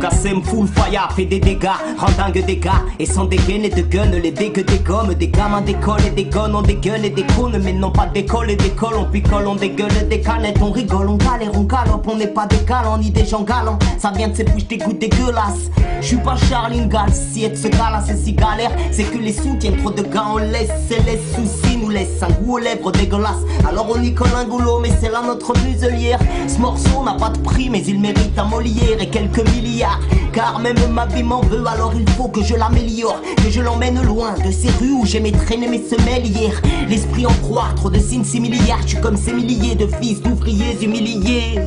Kassem full fire, fait des dégâts, rend dingue des gars. Et sans des gaines et de guns, les dégueux des gommes. Des gamins d'école et des guns, on des gueules et des cônes. Mais non pas d'école et d'école, on picole, on dégueule et des canettes. On rigole, on galère, on galope, on n'est pas des galants ni des gens galants. Ça vient de ces bouches, des gouttes dégueulasses. J'suis pas Charline Gall, si être ce gars-là c'est si galère. C'est que les sous tiennent trop de gars, on laisse. Et les soucis nous laissent un goût aux lèvres dégueulasse. Alors on y colle un goulot, mais c'est là notre muselière. Ce morceau n'a pas de prix, mais il mérite un Molière et quelques milliards. Car même ma vie m'en veut, alors il faut que je l'améliore, que je l'emmène loin de ces rues où j'aimais traîner mes semelles hier. L'esprit en croire, trop de signes similiaires. Je suis comme ces milliers de fils d'ouvriers humiliés.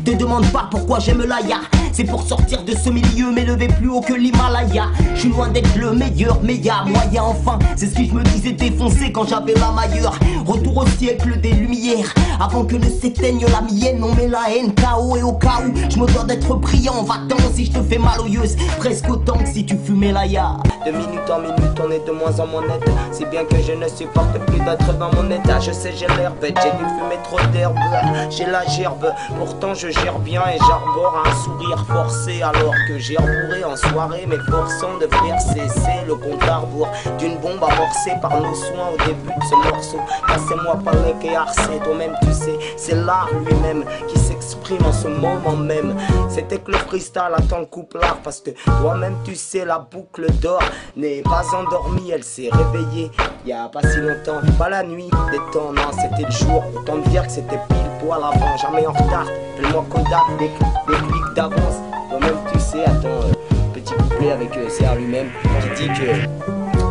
Te demande pas pourquoi j'aime l'aya, c'est pour sortir de ce milieu, m'élever plus haut que l'Himalaya. Je suis loin d'être le meilleur, mais y'a moyen enfin. C'est ce que je me disais défoncer quand j'avais la mailleure. Retour au siècle des lumières, avant que ne s'éteigne la mienne. On met la haine KO et au cas où je me dois d'être brillant. Va-t'en si je te fais mal aux yeux, presque autant que si tu fumais la ya. De minute en minute on est de moins en moins net. Si bien que je ne supporte plus d'être dans mon état. Je sais j'ai l'air bête, j'ai dû fumer trop d'herbe. J'ai la gerbe, pourtant je gère bien et j'arbore un sourire forcé. Alors que j'ai bourré en soirée, m'efforçant de faire cesser le compte à rebours d'une bombe amorcée par nos soins au début de ce morceau. Passez-moi pas le quai arcé, toi-même tu sais, c'est l'art lui-même qui s'exprime en ce moment même. C'était que le freestyle attend le couplard, parce que toi-même tu sais la boucle d'or n'est pas endormie, elle s'est réveillée il y a pas si longtemps, pas la nuit des temps, non c'était le jour. Autant te dire que c'était pile poil avant, jamais en retard. Fais-moi Kodak, des clics d'avance. Toi-même tu sais, attends, petit couplet avec CR lui-même qui dit que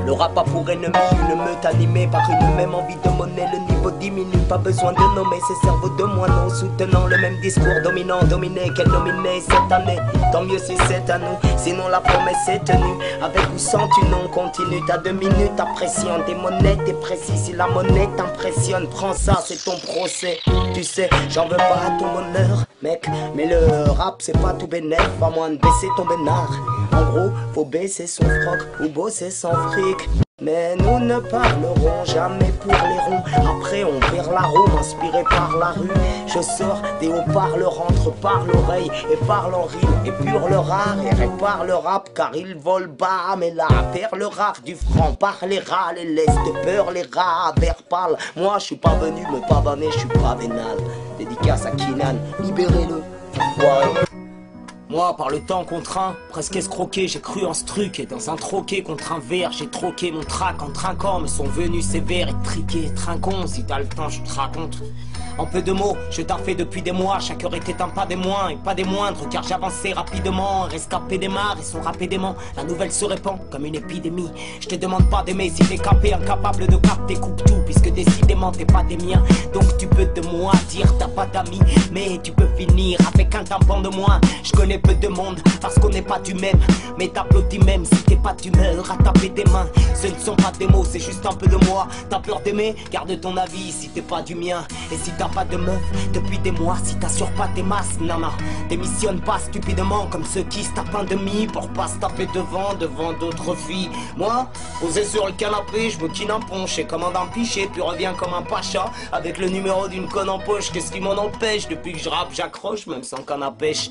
le rap a pour ennemi une meute animée par une même envie de monnaie. Le niveau diminue, pas besoin de nommer ces cerveaux de moineaux soutenant le même discours dominant, dominé, quel nominé cette année. Tant mieux si c'est à nous, sinon la promesse est tenue. Avec ou sans tu non, continue, t'as 2 minutes, appréciant tes monnaies, t'es précis. Si la monnaie t'impressionne, prends ça, c'est ton procès. Tu sais, j'en veux pas à ton bonheur, mec, mais le rap c'est pas tout bénef, à moins de baisser ton bénard. En gros, faut baisser son froc ou bosser sans fric. Mais nous ne parlerons jamais pour les ronds. Après on perd la roue, inspiré par la rue. Je sors des haut-parleurs, rentre par l'oreille et parle en rime, épure le rare et répare le rap. Car il vole bas, mais la perle rare du franc par les rats, les laisse de peur, les rats vers parle. Moi je suis pas venu me pardonner, je suis pas vénal. Dédicace à Kinan, libérez-le. Ouais. Moi, par le temps contraint, presque escroqué, j'ai cru en ce truc. Et dans un troquet contre un verre, j'ai troqué mon trac en trinquant. Me sont venus ces verres et triqués, trinquons. Si t'as le temps, je te raconte. En peu de mots, je taffais depuis des mois. Chaque heure était un pas des moins et pas des moindres, car j'avançais rapidement. Rescapé démarre et son rap dément. La nouvelle se répand comme une épidémie. Je te demande pas d'aimer si t'es capé, incapable de capter, coupe tout. Puisque décidément t'es pas des miens. Donc tu peux de moi dire t'as pas d'amis, mais tu peux finir avec un tampon de moins. Je connais peu de monde parce qu'on n'est pas du même, mais t'applaudis même si t'es pas d'humeur à taper des mains. Ce ne sont pas des mots, c'est juste un peu de moi. T'as peur d'aimer, garde ton avis si t'es pas du mien. Et si t'as pas de meuf depuis des mois, si t'assures pas tes masses, non non, démissionne pas stupidement comme ceux qui se tapent un demi pour pas se taper devant d'autres filles. Moi, posé sur le canapé, je me quine un ponche et commande un pichet, puis reviens comme un pacha avec le numéro d'une conne en poche. Qu'est-ce qui m'en empêche? Depuis que je rappe, j'accroche même sans canne à pêche.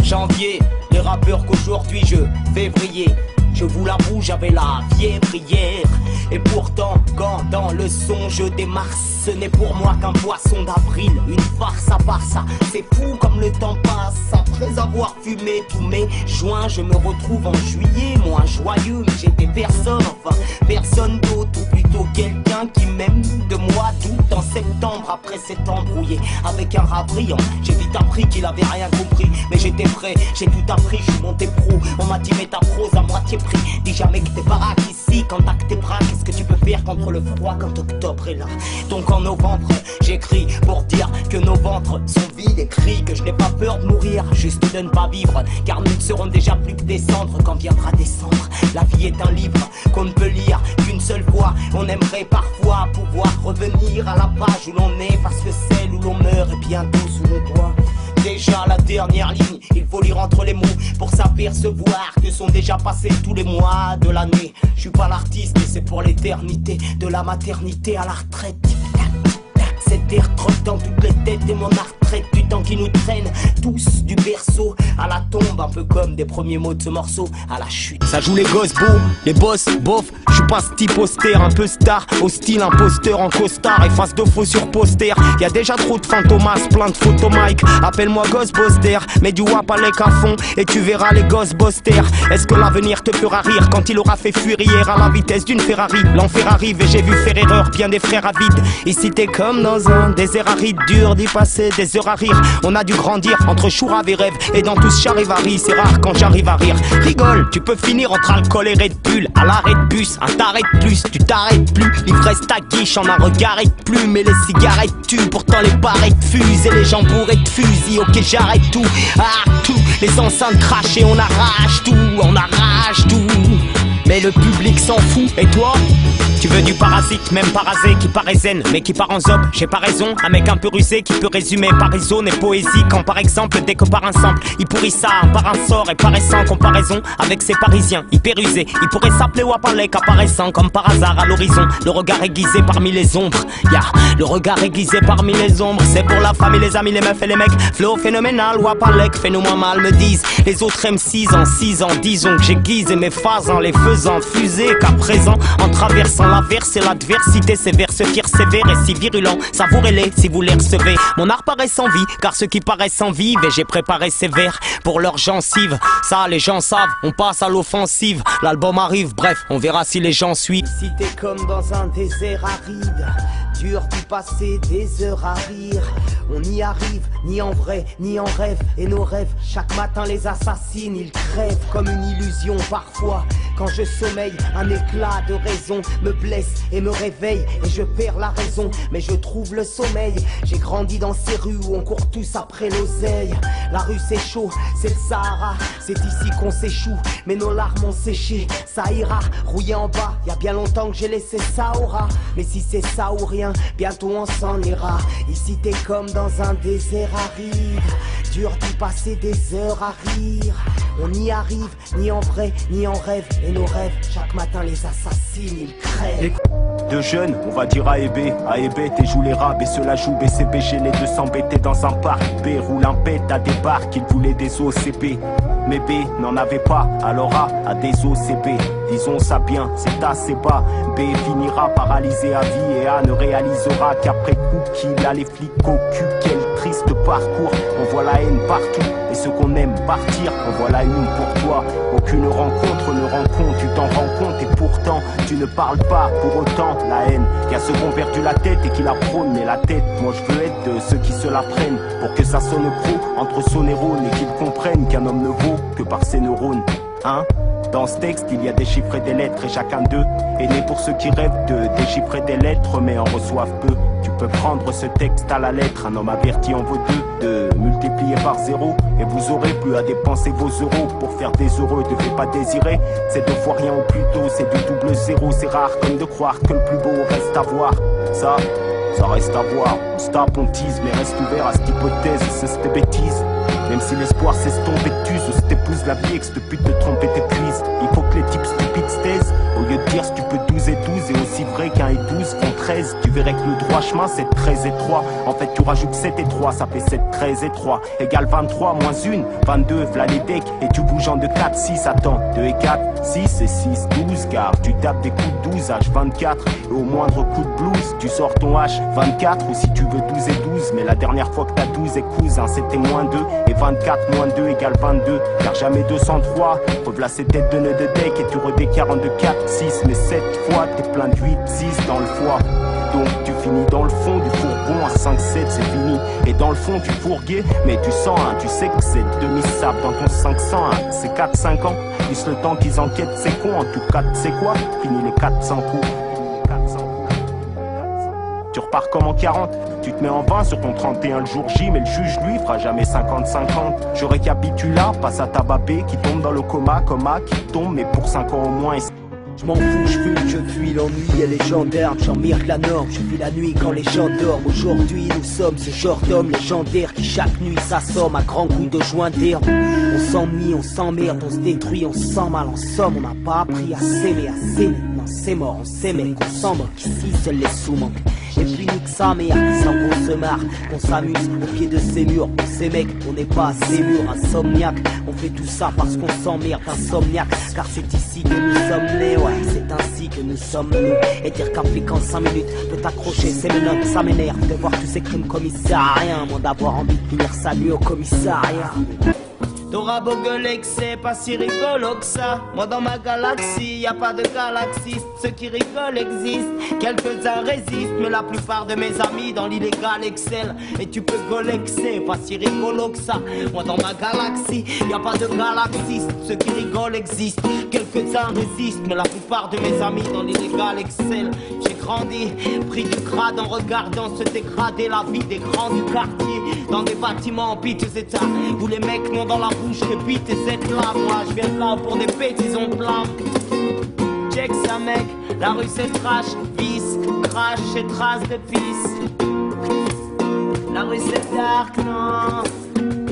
Janvier, les rappeurs qu'aujourd'hui je février. Je vous l'avoue, j'avais la fièvre hier. Et pourtant, quand dans le son je démarre, ce n'est pour moi qu'un poisson d'avril. Une farce à part ça, c'est fou comme le temps passe. Après avoir fumé tous mes joints, je me retrouve en juillet, moins joyeux. Mais j'étais personne, enfin personne d'autre, ou plutôt quelqu'un qui m'aime de moi d'août en septembre. Après s'être embrouillé avec un rat brillant, j'ai vite appris qu'il avait rien compris. Mais j'étais prêt, j'ai tout appris, je suis monté pro. On m'a dit mais ta prose à moitié prix. Dis jamais que t'es baraque ici, quand t'as que tes bras. Qu'est-ce que tu peux faire contre le froid quand octobre est là? Donc en novembre, j'écris pour dire que nos ventres sont vides. Écris que je n'ai pas peur de mourir, juste de ne pas vivre. Car nous ne serons déjà plus que des cendres quand viendra décembre. La vie est un livre qu'on ne peut lire qu'une seule fois. On aimerait parfois pouvoir revenir à la page où l'on est, parce que celle où l'on meurt est bientôt sous nos doigts. Déjà la dernière ligne, il faut lire entre les mots pour s'apercevoir que sont déjà passés tous les mois de l'année. Je suis pas l'artiste et c'est pour l'éternité, de la maternité à la retraite. Tic tac, tic tac, cet air trotte dans toutes les têtes et mon art. traite du temps qui nous traîne. Tous du berceau à la tombe, un peu comme des premiers mots de ce morceau à la chute. Ça joue les gosses beaux, les boss, bof. Je suis pas ce type austère, un peu star, hostile, imposteur en costard, efface de faux sur poster. Y a déjà trop de fantomas, plein de photos Mike. Appelle-moi Ghostbuster, mets du wap à l'ec à fond et tu verras les Ghostbusters. Est-ce que l'avenir te fera rire quand il aura fait fuir hier à la vitesse d'une Ferrari? L'enfer arrive et j'ai vu faire erreur bien des frères avides. Ici t'es comme dans un désert aride, dur d'y passer des heures à rire. On a dû grandir entre chourave et rêve, et dans tout ce charivari, c'est rare quand j'arrive à rire. Rigole, tu peux finir entre alcool et Red Bull. À l'arrêt de bus, un taré de plus, tu t'arrêtes plus. L'ivresse ta guiche, en un regard et plus. Mais les cigarettes tuent, pourtant les barrettes fusent. Et les gens bourrés de fusils, ok j'arrête tout. Ah tout, les enceintes crachent et on arrache tout. On arrache tout. Mais le public s'en fout, et toi? Tu veux du parasite, même parasé, qui paraît zen, mais qui part en zob, j'ai pas raison. Un mec un peu rusé qui peut résumer par zone et poésie. Quand par exemple, dès que par un sample, il pourrit ça par un sort et paraît sans comparaison avec ces parisiens hyper usés. Il pourrait s'appeler Wapalek, apparaissant comme par hasard à l'horizon. Le regard aiguisé parmi les ombres, le regard aiguisé parmi les ombres. C'est pour la famille, les amis, les meufs et les mecs. Flow phénoménal, Wapalek, fais-nous moins mal, me disent les autres M6 en 6 ans. Disons que j'aiguise mes phases en les faisant fuser. Qu'à présent, en traversant l'averse et l'adversité, ces vers se firent sévères et si virulents. Savourez-les si vous les recevez. Mon art paraît sans vie, car ceux qui paraissent en vivent. Et j'ai préparé ces vers pour leurs gencives. Ça, les gens savent, on passe à l'offensive. L'album arrive, bref, on verra si les gens suivent. Si t'es comme dans un désert aride, dur d'y passer des heures à rire. On n'y arrive, ni en vrai, ni en rêve. Et nos rêves, chaque matin les assassinent. Ils crèvent comme une illusion parfois. Quand je sommeille, un éclat de raison me blesse et me réveille. Et je perds la raison, mais je trouve le sommeil. J'ai grandi dans ces rues où on court tous après l'oseille. La rue c'est chaud, c'est le Sahara. C'est ici qu'on s'échoue, mais nos larmes ont séché. Ça ira, rouillé en bas, y a bien longtemps que j'ai laissé ça au ras. Mais si c'est ça ou rien, bientôt on s'en ira. Ici t'es comme dans un désert aride, dur d'y passer des heures à rire. On n'y arrive, ni en vrai, ni en rêve. Et nos rêves, chaque matin les assassinent, ils crèvent. De jeunes, on va dire AEB, t'es joue les rap et cela joue BCB, gêné de s'embêter dans un parc. B roule un pet à des barques, il voulait des OCB. Mais B n'en avait pas, alors A a des OCB. Disons ça bien, c'est assez bas. B finira paralysé à vie et A ne réalisera qu'après coup qu'il a les flics au cul. Quel triste parcours, on voit la haine partout. Et ceux qu'on aime partir, en voilà une pour toi. Aucune rencontre ne rend compte, tu t'en rends compte et pourtant tu ne parles pas pour autant. La haine, qui a ceux qui ont perdu la tête et qui la prônent. Mais la tête, moi je veux être de ceux qui se la prennent pour que ça sonne pro entre son neurone et qu'ils comprennent qu'un homme ne vaut que par ses neurones. Hein? Dans ce texte, il y a des chiffres et des lettres et chacun d'eux est né pour ceux qui rêvent de déchiffrer des lettres mais en reçoivent peu. Tu peux prendre ce texte à la lettre, un homme averti en vaut deux, de multiplier par zéro et vous aurez plus à dépenser vos euros pour faire des heureux. Ne fais pas désirer, c'est deux fois rien ou plutôt c'est du double zéro. C'est rare comme de croire que le plus beau reste à voir. Ça reste à voir. On se tape, on tease, mais reste ouvert à cette hypothèse, c'est cette bêtise. Même si l'espoir s'estompe et t'use, ou t'épouses la vie et que cette pute de trompe et t'épuise. Il faut que les types stupides se taisent. Au lieu de dire si tu peux 12 et 12, et aussi vrai qu'un et 12 font 13. Tu verrais que le droit chemin c'est 13 et 3. En fait tu rajoutes 7 et 3, ça fait 7, 13 et 3 égale 23 moins 1, 22, v'là les decks. Et tu bouges en 2, 4, 6, attends, 2 et 4, 6 et 6, 12. Car tu tapes des coups de 12, H24. Et au moindre coup de blues, tu sors ton H24. Ou si tu veux 12 et 12, mais la dernière fois que t'as 12 et cousin c'était moins 2. Et 24 moins 2 égale 22, car jamais 203. Revoilà ces têtes de nœuds de deck et tu redécarres en 2, 4, 6. Mais 7 fois t'es plein de 8, 6 dans le foie. Donc tu finis dans le fond du fourgon à 5, 7 c'est fini. Et dans le fond tu fourguais, mais tu sens tu sais que c'est demi-sable dans ton 500 c'est 4, 5 ans, plus le temps qu'ils enquêtent c'est con. En tout cas tu sais quoi, fini les 400 coups. Tu repars comme en 40, tu te mets en 20 sur ton 31 le jour J. Mais le juge lui fera jamais 50-50. Je récapitule là, passe à ta babé qui tombe dans le coma, qui tombe mais pour 5 ans au moins. Je m'en fous, je fuis l'ennui et les gendarmes, j'emmerde la norme, je fuis la nuit quand les gens dorment. Aujourd'hui nous sommes ce genre d'hommes légendaires qui chaque nuit s'assomment à grands coups de joint d'herbe. On s'ennuie, on s'emmerde, on se détruit, on se sent mal. En somme, on n'a pas appris à s'aimer, non c'est mort, on s'aimait, qu'on s'en moque, ici seuls les sous manquent. Et puis nique sa mère, sans qu'on se marre, qu'on s'amuse au pied de ces murs. Pour ces mecs, on n'est pas assez mûrs, insomniaque. On fait tout ça parce qu'on s'emmerde, insomniaque. Car c'est ici que nous sommes nés, ouais, c'est ainsi que nous sommes nous. Et dire qu'appliquant 5 minutes peut t'accrocher, c'est mes notes, ça m'énerve de voir tous ces crimes commis à rien. Moins d'avoir envie de finir sa nuit au commissariat. T'auras beau gueuler que c'est pas si rigolo que ça. Moi dans ma galaxie, y a pas de galaxistes. Ceux qui rigolent existent, quelques-uns résistent. Mais la plupart de mes amis dans l'illégal excellent. Et tu peux gueuler que c'est pas si rigolo que ça. Moi dans ma galaxie, y a pas de galaxistes. Ceux qui rigolent existent, quelques-uns résistent. Mais la plupart de mes amis dans l'illégal excellent. J'ai grandi, pris du crade en regardant se dégrader la vie des grands du quartier. Dans des bâtiments en piteux état, où les mecs n'ont dans la bouche que pite et cette là. Moi je viens de là pour des pétisons pleins. Check ça mec, la rue c'est trash, vice, crash et trace de pisse. La rue c'est dark, non.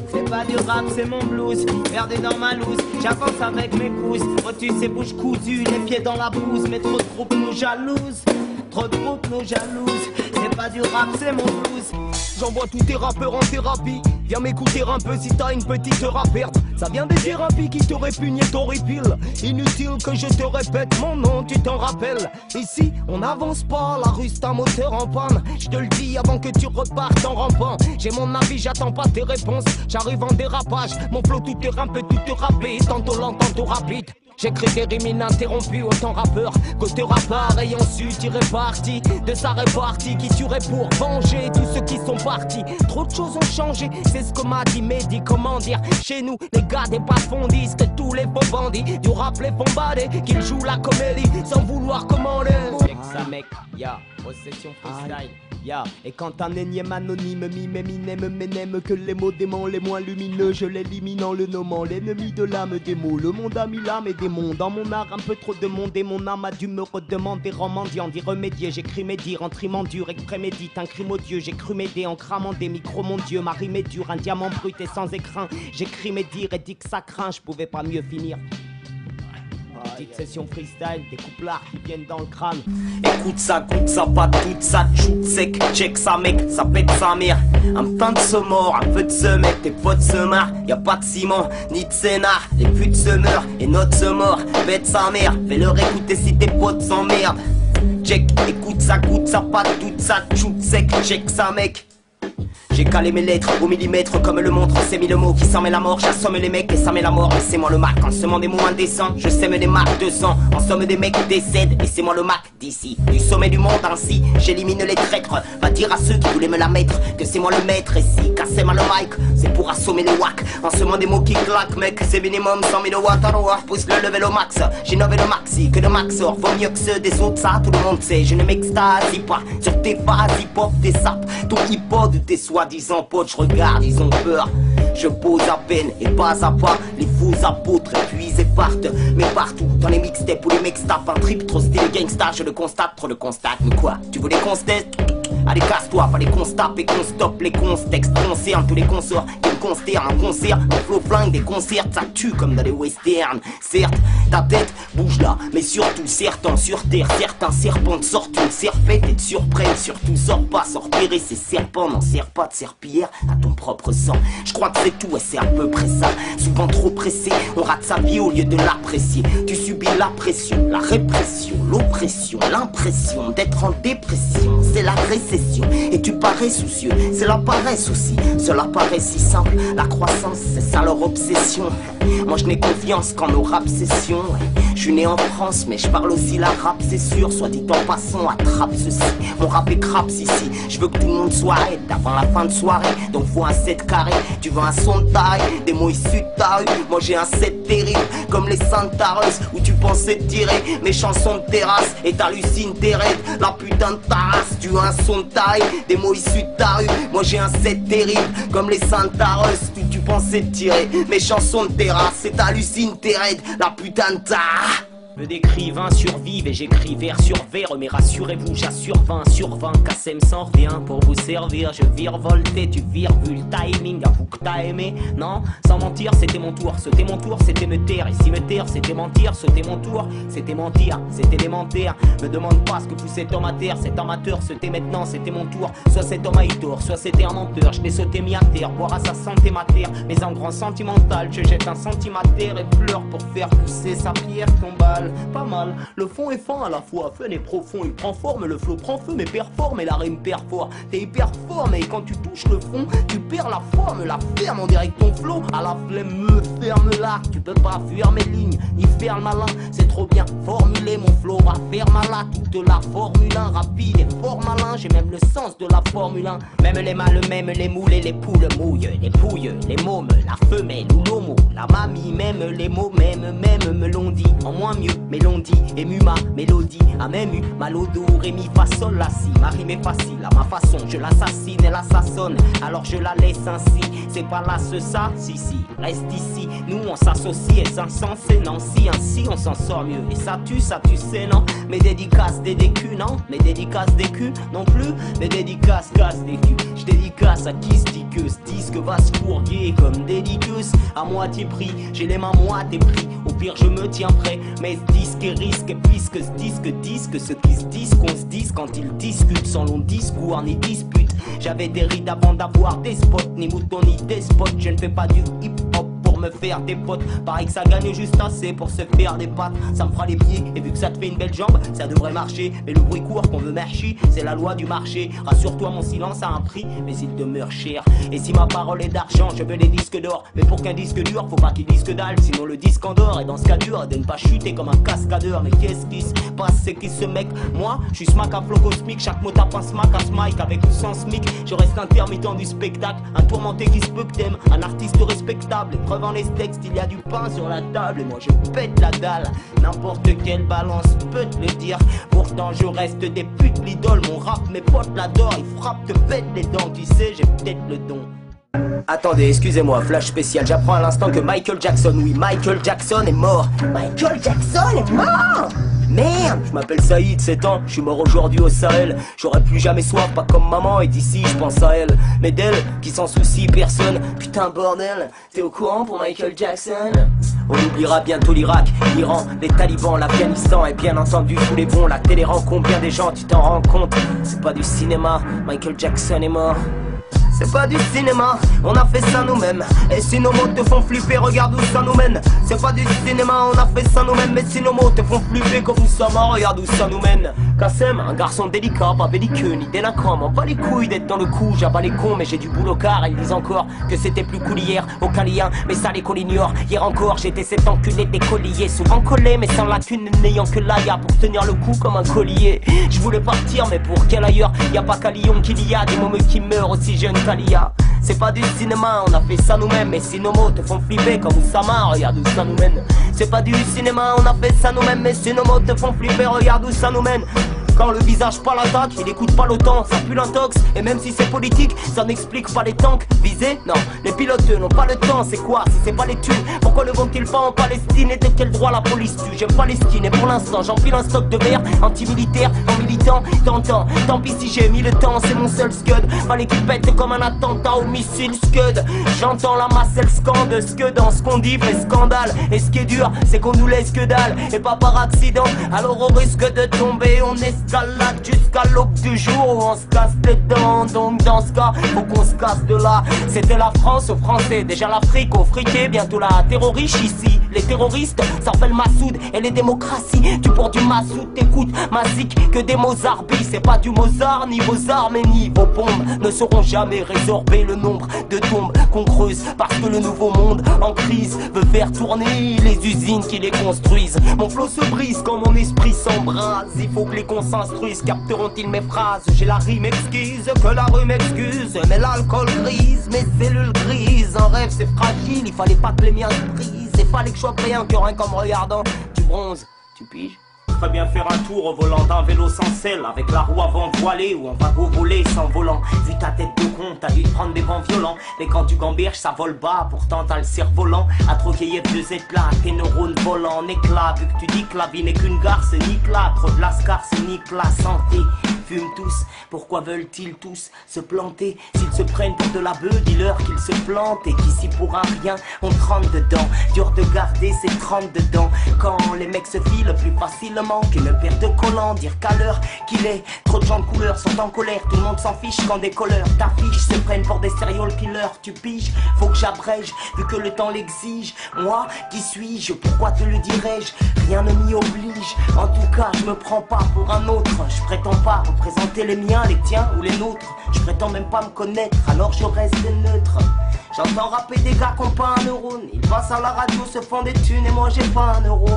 C'est pas du rap, c'est mon blues, perdu dans ma loose, j'avance avec mes pouces, retus et bouches cousues, les pieds dans la bouse, mais trop de groupes nous jalousent, trop de groupes nous jalousent, c'est pas du rap, c'est mon blues. J'envoie tous tes rappeurs en thérapie. Viens m'écouter un peu si t'as une petite heure à perdre. Ça vient des thérapies qui te répugnent et t'horripilent. Inutile que je te répète mon nom, tu t'en rappelles. Ici, on n'avance pas, la rue c'est un moteur en panne. Je te le dis avant que tu repartes en rampant. J'ai mon avis, j'attends pas tes réponses. J'arrive en dérapage, mon flow tout terrain peut tout te rapper. Tantôt lent, tantôt rapide. J'écris des rimes ininterrompues, autant rappeur qu'auteur rappeur ayant su tirer parti de sa répartie qui tuerait pour venger tous ceux qui sont partis. Trop de choses ont changé, c'est ce que m'a dit Mehdi. Comment dire, chez nous, les gars des bas-fonds disent que tous les faux bandits du rap les font bader, qu'ils jouent la comédie sans vouloir commander. Check ça mec, ya, possession freestyle. Yeah. Et quand un énième anonyme mime Eminem m'énème que les mots démons les moins lumineux je l'élimine en le nommant l'ennemi de l'âme des mots. Le monde a mis l'âme et des mondes dans mon art, un peu trop de monde et mon âme a dû me redemander en mendiant d'y remédier. J'écris mes dires en trimant dur et prémédite un crime odieux. J'écris m'aider en cramant des micros, mon dieu, ma rime est dure, un diamant brut et sans écrin. J'écris mes dires et dis que ça craint, je pouvais pas mieux finir. Petite session freestyle, des couplards qui viennent dans le crâne. Écoute ça, pas toute ça, shoot sec, check ça mec, ça pète sa mère. Un pain de ce mort, un peu de ce mec, tes potes se marrent, y'a pas de ciment, ni de scénar. Les putes se meurent et notre se mord, pète sa mère, fais-leur écouter si tes potes s'emmerdent. Check, écoute ça, pas toute ça, shoot sec, check ça mec. J'ai calé mes lettres au millimètre comme le montre ces mille mots qui s'en met la mort. J'assomme les mecs et ça met la mort. Et c'est moi le Mac en semant des mots indécents. Je sème des marques de sang. En somme des mecs décèdent. Et c'est moi le Mac d'ici. Du sommet du monde ainsi j'élimine les traîtres. Va dire à ceux qui voulaient me la mettre que c'est moi le maître. Et si cassez mal le mic c'est pour assommer les wacks. En semant des mots qui claquent mec. C'est minimum 100 000 watts à l'heure. Pousse le level au max. J'innove le maxi que de max or. Vaut mieux que ceux des autres ça tout le monde sait. Je ne m'extasie pas sur tes phases hip hop tes sapes. Ton hip hop ou tes soi-disant potes, je regarde, ils ont peur. Je pose à peine et pas à pas. Les faux apôtres épuisés partent. Mais partout, dans les mixtapes où les mecs tapent un trip trop stylé gangsta, je le constate, trop le constate. Mais quoi, tu veux les constater? Allez casse-toi, fallait qu'on se tape et qu'on stoppe les contextes concernent tous les consorts qui me consternent en concert. Mon flow flingue des concerts, ça tue comme dans les westerns. Certes, ta tête bouge là, mais surtout certains sur terre, certains serpents sortent une serpette et te surprennent. Surtout sors pas, sors tirer ces serpents, n'en sers pas de serpillière à ton propre sang. Je crois que c'est tout et c'est à peu près ça. Souvent trop pressé, on rate sa vie au lieu de l'apprécier. Tu subis la pression, la répression, l'oppression, l'impression d'être en dépression. C'est la récession et tu parais soucieux, c'est la paresse aussi. Cela paraît si simple, la croissance c'est ça leur obsession. Moi je n'ai confiance qu'en nos rap sessions. Je suis né en France mais je parle aussi l'arabe c'est sûr. Soit dit en passant, attrape ceci. Mon rap est craps ici. Je veux que tout le monde soit raide avant la fin de soirée. Donc faut un 7 carré, tu veux un son de taille. Des mots issus de ta rue, moi j'ai un 7 terrible. Comme les Santaros où tu pensais tirer mes chansons de terrasse. Et t'hallucines tes raids, la putain de ta race. Tu veux un son de taille, des mots issus de ta rue. Moi j'ai un 7 terrible comme les Santaros où tu pensais tirer mes chansons de terrasse. Et t'hallucines tes raids, la putain de ta. Peu d'écrivains survivent et j'écris vers sur vers. Mais rassurez-vous, j'assure 20 sur 20. Kassem s'en revient pour vous servir. Je virevoltais, tu vires vu le timing. Avoue que t'as aimé, non? Sans mentir, c'était mon tour. Sauter mon tour, c'était me taire. Et si me taire, c'était mentir. Sauter mon tour, c'était mentir. C'était élémentaire. Me demande pas ce que poussait cet homme à terre. Cet amateur, c'était maintenant, c'était mon tour. Soit cet homme a eu tort, soit c'était un menteur. Je l'ai sauté mis à terre, boire à sa santé ma terre. Mais en grand sentimental, je jette un centime à terre et pleure pour faire pousser sa pierre tombale. Pas mal, le fond est fin à la fois, fun et profond. Il prend forme, le flot prend feu, mais performe et la rime perd fort. T'es hyper fort, mais quand tu touches le fond, tu perds la forme, la ferme, on dirait que ton flot à la flemme me ferme là. Tu peux pas fuir mes lignes, ni faire le malin. C'est trop bien formulé, mon flow va faire malin. Toute la Formule 1, rapide et fort malin. J'ai même le sens de la Formule 1. Même les mâles, même les moules et les poules mouillent. Les pouilles, les mômes, la femelle ou l'homo. La mamie, même les mots, même me l'ont dit. En moins mieux, mais l'on dit, ému ma mélodie. A même eu mal au dos, ré mi fa sol la si. Ma rime est facile, à ma façon, je l'assassine, elle assassonne. Alors je la laisse ainsi, c'est pas là ce ça, si, reste ici. Nous on s'associe et c'est insensé, non, si, ainsi on s'en sort mieux. Et ça tu sais, non. Mes dédicaces des décus, non. Mes dédicaces des culs, non plus. Mes dédicaces casse des culs. Je dédicace à qui se dit que ce disque va se fourguer comme dédicus. À moitié prix, j'ai les mains moitié pris. Au pire je me tiens prêt, mais ce disque est risque. Puisque ce disque, ceux qui se disent qu'on se dise quand ils discutent sans long discours ni dispute. J'avais des rides avant d'avoir des spots, ni moutons ni des spots. Je ne fais pas du hip-hop me faire des potes, pareil que ça gagne juste assez pour se faire des pattes. Ça me fera les pieds et vu que ça te fait une belle jambe, ça devrait marcher. Mais le bruit court qu'on veut marcher, c'est la loi du marché. Rassure-toi, mon silence a un prix, mais il demeure cher. Et si ma parole est d'argent, je veux les disques d'or. Mais pour qu'un disque dure, faut pas qu'il disque dalle, sinon le disque endort. Et dans ce cas dur, de ne pas chuter comme un cascadeur. Mais qu'est-ce qui se passe, c'est qui ce mec? Moi, je suis smack à flow cosmique, chaque mot tape un smack à smic. Avec ou sans smic, je reste intermittent du spectacle. Un tourmenté qui se peut que t'aimes, un artiste respectable. Épreuve les textes, il y a du pain sur la table et moi je pète la dalle. N'importe quelle balance peut te le dire. Pourtant je reste des putes l'idole. Mon rap, mes potes l'adorent. Il frappe, te pète les dents. Tu sais, j'ai peut-être le don. Attendez, excusez-moi, flash spécial. J'apprends à l'instant que Michael Jackson, oui, Michael Jackson est mort. Michael Jackson est mort! Merde! Je m'appelle Saïd, 7 ans, je suis mort aujourd'hui au Sahel. J'aurais plus jamais soif, pas comme maman, et d'ici je pense à elle. Mais d'elle, qui s'en soucie personne. Putain bordel, t'es au courant pour Michael Jackson? On oubliera bientôt l'Irak, l'Iran, les talibans, l'Afghanistan. Et bien entendu tous les bons, la télé rend combien des gens, tu t'en rends compte? C'est pas du cinéma, Michael Jackson est mort. C'est pas du cinéma, on a fait ça nous-mêmes. Et si nos mots te font flipper, regarde où ça nous mène. C'est pas du cinéma, on a fait ça nous-mêmes. Mais si nos mots te font flipper comme Oussama, regarde où ça nous mène. Kassem, un garçon délicat, pas belliqueux ni délinquant. M'en bats les couilles d'être dans le coup, j'abats les cons. Mais j'ai du boulot car ils disent encore que c'était plus cool hier. Aucun lien, mais ça les l'ignorent. Hier encore, j'étais cet enculé d'écolier. Souvent collé, mais sans lacune, n'ayant que l'aïa pour tenir le coup comme un collier. Je voulais partir, mais pour quel ailleurs? Y a pas qu'à Lyon qu'il y a des mômes qui meurent aussi jeunes qu'Alia. C'est pas du cinéma, on a fait ça nous-mêmes. Et si nos mots te font flipper comme Oussama, regarde où ça nous mène. C'est pas du cinéma, on a fait ça nous-mêmes. Mais si nos mots te font flipper, regarde où ça nous mène. Quand le visage pas l'attaque, il écoute pas l'OTAN, ça pue l'intox. Et même si c'est politique, ça n'explique pas les tanks. Visés? Non, les pilotes n'ont pas le temps. C'est quoi si c'est pas les thunes? Pourquoi ne vont-ils pas en Palestine? Et de quel droit la police tue? J'aime Palestine et pour l'instant j'empile un stock de verre anti-militaire, en militant, t'entends. Tant pis si j'ai mis le temps, c'est mon seul scud. Fallait qu'il pète comme un attentat au missile scud. J'entends la masse, elle scande, scud dans ce qu'on dit fait scandale. Et ce qui est dur, c'est qu'on nous laisse que dalle. Et pas par accident, alors on risque de tomber, on est escalade jusqu'à l'aube du jour où on se casse les dents. Donc dans ce cas, faut qu'on se casse de là. C'était la France aux Français, déjà l'Afrique aux friqués, bientôt la terroriste ici. Les terroristes s'appellent Massoud et les démocraties. Tu portes du Massoud, t'écoutes Mazik que des Mozart bis. C'est pas du Mozart, ni vos armes et ni vos bombes ne sauront jamais résorber le nombre de tombes qu'on creuse. Parce que le nouveau monde en crise veut faire tourner les usines qui les construisent. Mon flot se brise quand mon esprit s'embrase. Il faut que les cons s'instruisent, capteront-ils mes phrases? J'ai la rime exquise, que la rue m'excuse. Mais l'alcool grise, mes cellules grises. Un rêve c'est fragile, il fallait pas que les miens se brisent. Il fallait que je sois brillant que rien qu'en me regardant tu bronzes, tu piges. très bien faire un tour au volant d'un vélo sans selle, avec la roue avant voilée ou en wagon volé sans volant. Vu ta tête de con, t'as dû te prendre des vents violents. Mais quand tu gamberges, ça vole bas, pourtant t'as le cerf-volant. À troquer F2Z là, tes neurones volent en éclat. Vu que tu dis que la vie n'est qu'une gare, c'est nique là. Trop de lascar, c'est nique la santé. Fument tous, pourquoi veulent-ils tous se planter? S'ils se prennent pour de la bœuf, dis-leur qu'ils se plantent. Et qu'ici pour un rien, on trempe dedans. Dur de garder ses 30 dedans. Quand les mecs se filent plus facilement qu'une paire de collants. Dire qu'à l'heure qu'il est, trop de gens de couleur sont en colère. Tout le monde s'en fiche quand des colleurs t'affichent, se prennent pour des serial killers. Tu piges, faut que j'abrège, vu que le temps l'exige. Moi, qui suis-je? Pourquoi te le dirais-je? Rien ne m'y oblige. En tout cas, je me prends pas pour un autre. Je prétends pas représenter les miens, les tiens ou les nôtres. Je prétends même pas me connaître, alors je reste neutre. J'entends rapper des gars qui ont pas un neurone. Ils passent à la radio, se font des thunes et moi j'ai pas un euro.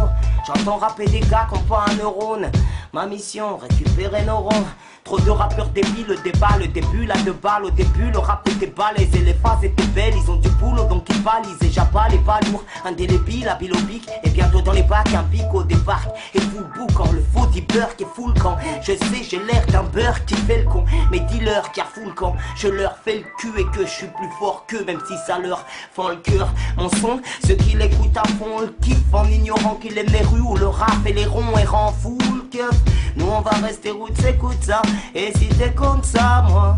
J'entends rapper des gars qui ont pas un neurone. Ma mission, récupérer nos ronds. Trop de rappeurs débiles, le débat, le début, la deux balles au début, le rap était balèze et les phases étaient belles, ils ont du boulot donc ils balisent et j'abats les balourds, indélébile, habile au bic, et bientôt dans les bacs, un pic au débarque, et full boucan, le faux dealer qui est full camp, je sais j'ai l'air d'un beurre qui fait le con, mais dis-leur qu'il y a full camp, je leur fais le cul et que je suis plus fort qu'eux, même si ça leur fend le cœur, mon son, ceux qui l'écoutent à fond le kiff, en ignorant qu'il aime les rues où le rap et les ronds errants full keuf, nous on va rester route, écoute ça. Et si t'es comme ça, moi.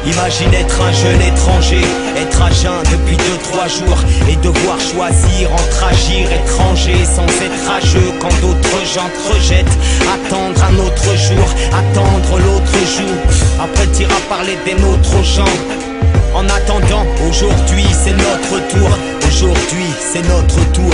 Imagine être un jeune étranger, être à jeun depuis 2-3 jours et devoir choisir entre agir étranger sans être rageux quand d'autres gens te rejettent. Attendre un autre jour, attendre l'autre jour. Après t'iras parler des nôtres aux gens. En attendant, aujourd'hui c'est notre tour. Aujourd'hui c'est notre tour.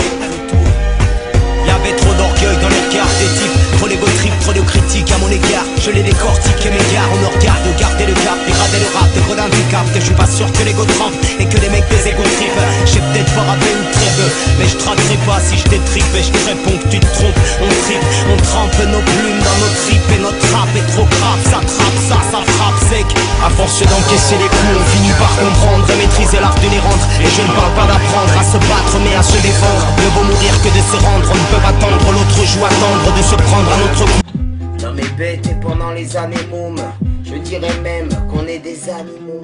Y'avait trop d'orgueil dans les regards des types, trop d'égo trip, trop de critiques à mon égard. Je les décortique et m'égare, on me regarde, garder le cap, dégrader le rap, de gredin du cap. Que je suis pas sûr que l'ego trempe et que les mecs des égo trip. J'ai peut-être pas rappé une trêve, mais je traquerai pas si je t'étripe. Et je te réponds que tu te trompes, on tripe, on trempe nos plumes dans nos tripes. Et notre rap est trop grave, ça trappe, ça frappe sec. À force d'encaisser les coups, on finit par comprendre et maîtriser l'art de les rendre. Et je ne parle pas d'apprendre à se battre mais à se défendre. Mieux vaut mourir que de se rendre, on ne peut pas attendre, l'autre joue attendre de se prendre un autre coup. L'homme est bête et pendant les années mômes, je dirais même qu'on est des animaux.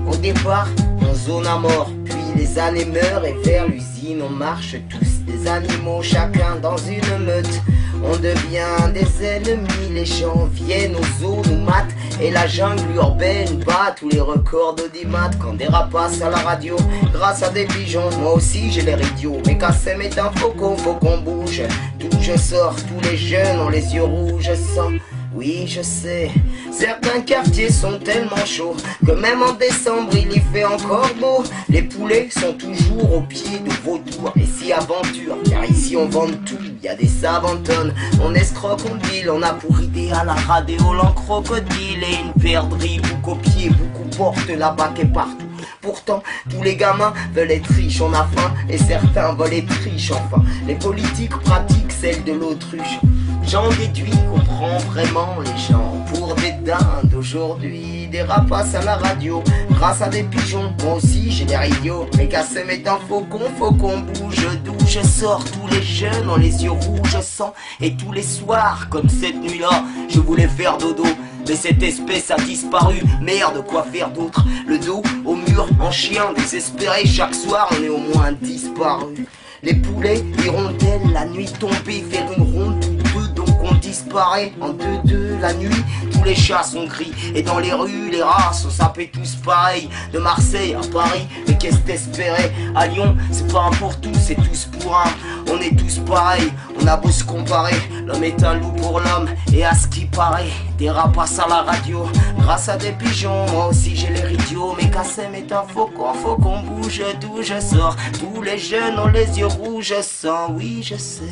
Au départ, on zone à mort, puis les années meurent et vers l'usine on marche tous. Des animaux, chacun dans une meute. On devient des ennemis, les gens viennent aux eaux, nous matent. Et la jungle urbaine bat tous les records d'audimat. Quand des rats passent à la radio, grâce à des pigeons, moi aussi j'ai l'air idiot. Mais Kassem est un faucon, faut qu'on bouge. D'où je sors, tous les jeunes ont les yeux rouges sans. Oui, je sais, certains quartiers sont tellement chauds que même en décembre il y fait encore beau. Les poulets sont toujours au pied de vautours. Et si aventure, car ici on vend tout, y a des savantonnes. On escroque, on deal, on a pour idée à la radéole crocodile. Et une paire de riz, beaucoup copier, beaucoup portent la bac et partout. Pourtant, tous les gamins veulent être riches, on a faim, et certains veulent être riches enfin. Les politiques pratiquent celle de l'autruche. J'en déduis qu'on prend vraiment les gens pour des dindes aujourd'hui. Des rapaces à la radio, grâce à des pigeons. Moi aussi j'ai l'air idiot, mais Kassem est un faucon, faut qu'on bouge. D'où je sors, tous les jeunes ont les yeux rouges sang. Et tous les soirs, comme cette nuit-là, je voulais faire dodo. Mais cette espèce a disparu, merde, quoi faire d'autre? Le dos au mur, en chien désespéré, chaque soir on est au moins disparu. Les poulets hirondelles, la nuit tombée, faire une ronde toutes deux, donc on disparaît en 2-2 la nuit. Tous les chats sont gris et dans les rues les rats sont sapés tous pareil. De Marseille à Paris, mais qu'est-ce t'espérais? À Lyon, c'est pas un pour tous, c'est tous pour un. On est tous pareils, on a beau se comparer. L'homme est un loup pour l'homme et à ce qui paraît, des rats passent à la radio grâce à des pigeons. Moi aussi j'ai l'air idiot, mais Kassem est un faucon, faut qu'on bouge. D'où je sors, tous les jeunes ont les yeux rouges sang. Oui je sais,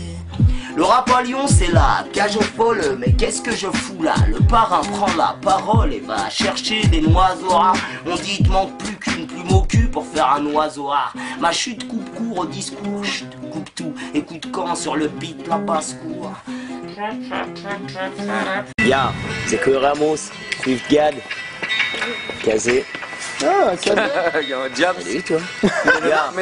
le rap à Lyon c'est la cage aux folles. Mais qu'est-ce que je fous là? Le parrain prend la parole et va chercher des oiseaux rares. On dit il te manque plus qu'une plume au cul pour faire un oiseau rare. Ma chute coupe court au discours, chut, coupe tout. Écoute quand sur le beat la basse-cour. Ya, c'est que Ramos, Swift Gad, Kazé. Ah, salut. Diable. Salut, toi.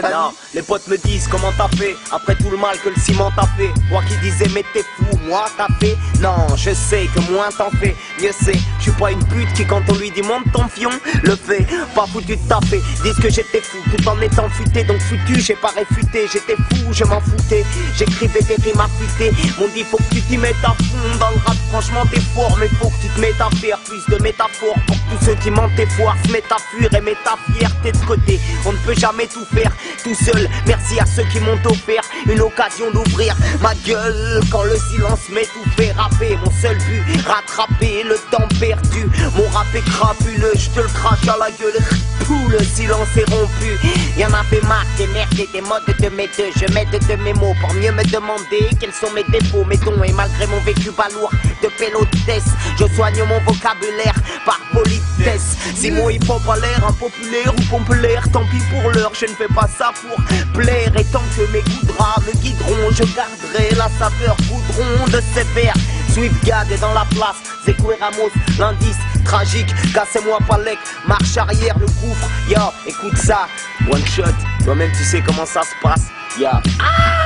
Non, les potes me disent comment t'as fait, après tout le mal que le ciment t'a fait. Toi qui disais mais t'es fou, moi t'as fait. Non, je sais que moins t'en fais, mieux c'est. Je suis pas une pute qui quand on lui dit monte ton fion, le fait. Pas foutu de taper, disent que j'étais fou tout en étant futé. Donc foutu, j'ai pas réfuté, j'étais fou, je m'en foutais. J'écrivais des rimes affûtées, m'ont dit faut que tu t'y mettes à fond. Dans le rap franchement t'es fort, mais faut que tu te mettes à faire plus de métaphores. Pour que tous ceux qui mentent tes foires se mettent à fuir et mettent ta fierté de côté. On ne peut jamais tout faire tout seul. Merci à ceux qui m'ont offert une occasion d'ouvrir ma gueule quand le silence m'étouffait. Rapper, mon seul but, rattraper le temps perdu. Mon rap est crapuleux, je te le crache à la gueule. Tout le silence est rompu. Y'en a fait marre des merdes et des modes de mes deux. Je m'aide de mes mots pour mieux me demander quels sont mes défauts, mes dons. Et malgré mon vécu balourd de pélotesse, je soigne mon vocabulaire par politesse. Si mon hip-hop a l'air impopulaire ou populaire, tant pis pour l'heure, je ne fais pas ça pour plaire. Et tant que mes coups de drap me guideront, je garderai la saveur goudron de ces vers. Swiftgad est dans la place, c'est Ramos, l'indice tragique, cassez-moi pas l'ec, marche arrière, le gouffre, yo, écoute ça, one shot, toi-même tu sais comment ça se passe, yo. Ah